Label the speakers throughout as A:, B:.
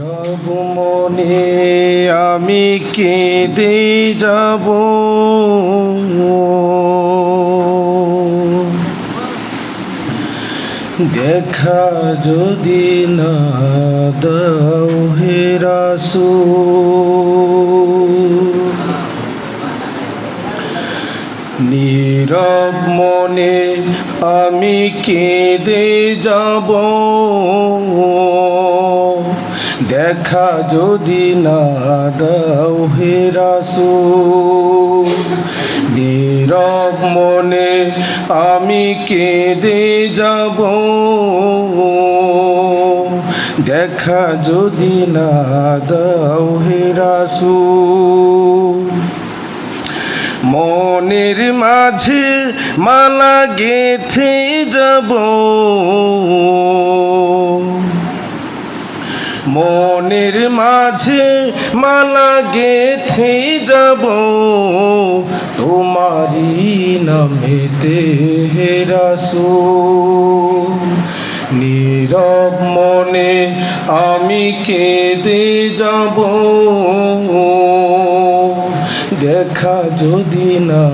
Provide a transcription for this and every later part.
A: নীরব মনে আমি কেঁদে যাব, দেখা যদি না দাও হে রাসূল। নীরব মনে আমি কেঁদে যাব, দেখা যদি না দাও হে রাসূল। নীরব মনে আমি কেঁদে যাব, দেখা যদি না দাও হে রাসূল। মনের মাঝে মালা গেঁথে যাব, মনের মাঝে মালা গেঁথে যাব, তোমারি নামেতে হে রাসূল। নীরব মনে আমি কেঁদে যাব, দেখা যদি না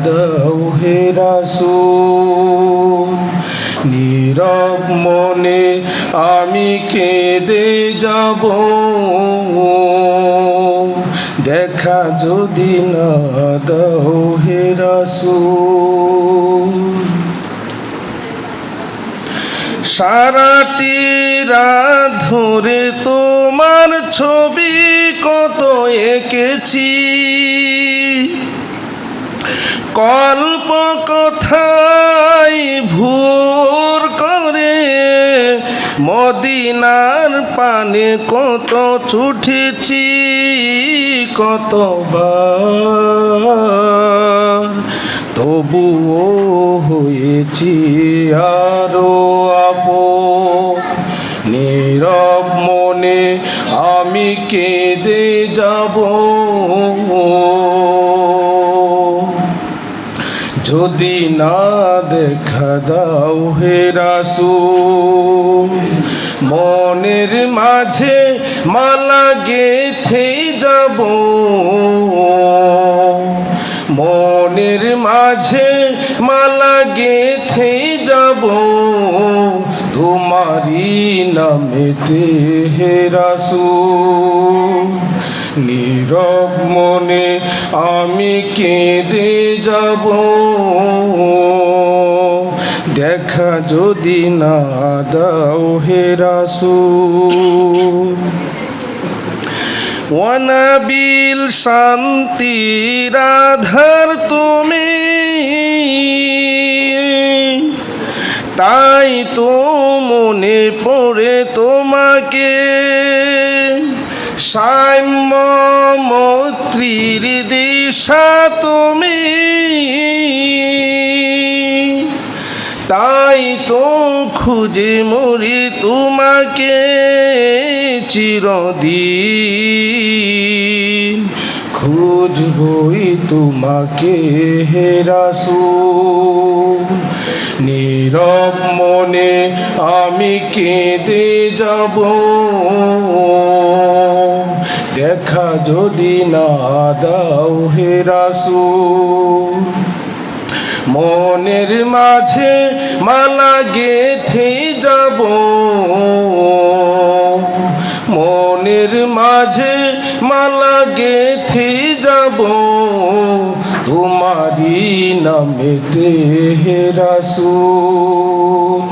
A: দাও হে রাসূল। নীরব মনে আমি কেঁদে যাব, দেখা যদি না দাও হে রাসূল। সারাটি রাত ধরে তোমার ছবি কত এঁকেছি, কল্প কথায় ভোর করে মদিনার পানে কত ছুটেছি, কতবার তবুও হয়েছি আরো আপন। নীরব মনে আমি কেঁদে যাব, যদি না দেখা দাও হে রাসূল। মনের মাঝে মালা গেঁথে যাব, মনের মাঝে মালা গেঁথে যাব, তোমারি নামেতে হে রাসূল। নীরব মনে আমি কেঁদে যাব, দেখা যদি না দাও হে রাসূল। ওয়ানাবিল শান্তির আধার তুমি, তাই তো মনে পড়ে তোমাকে। সাম্য মৈত্রীর দিশা তুমি, তাই তো খুঁজে মরি তোমাকে চিরদিন। খুঁজবই তোমাকে হে রাসূল। নীরব মনে আমি কেঁদে যাব, দেখা যদি না দাও হে রাসূল। মনের মাঝে মালা গেঁথে যাব, মনের মাঝে মালা গেঁথে যাব, তোমারি নামেতে হে রাসূল।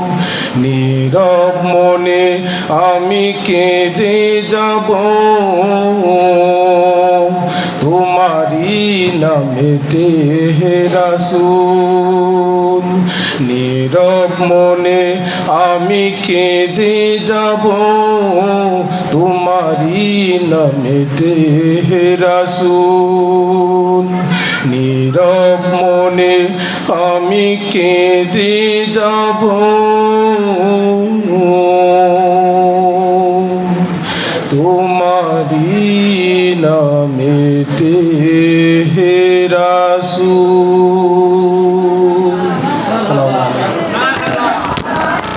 A: নীরব মনে আমি কেঁদে যাব, তোমারি নামেতে হে রাসূল। নীরব মনে আমি কেঁদে যাব, তোমারি নামেতে হে রাসূল। নীরব মনে আমি কেঁদে যাব, তোমারি নামেতে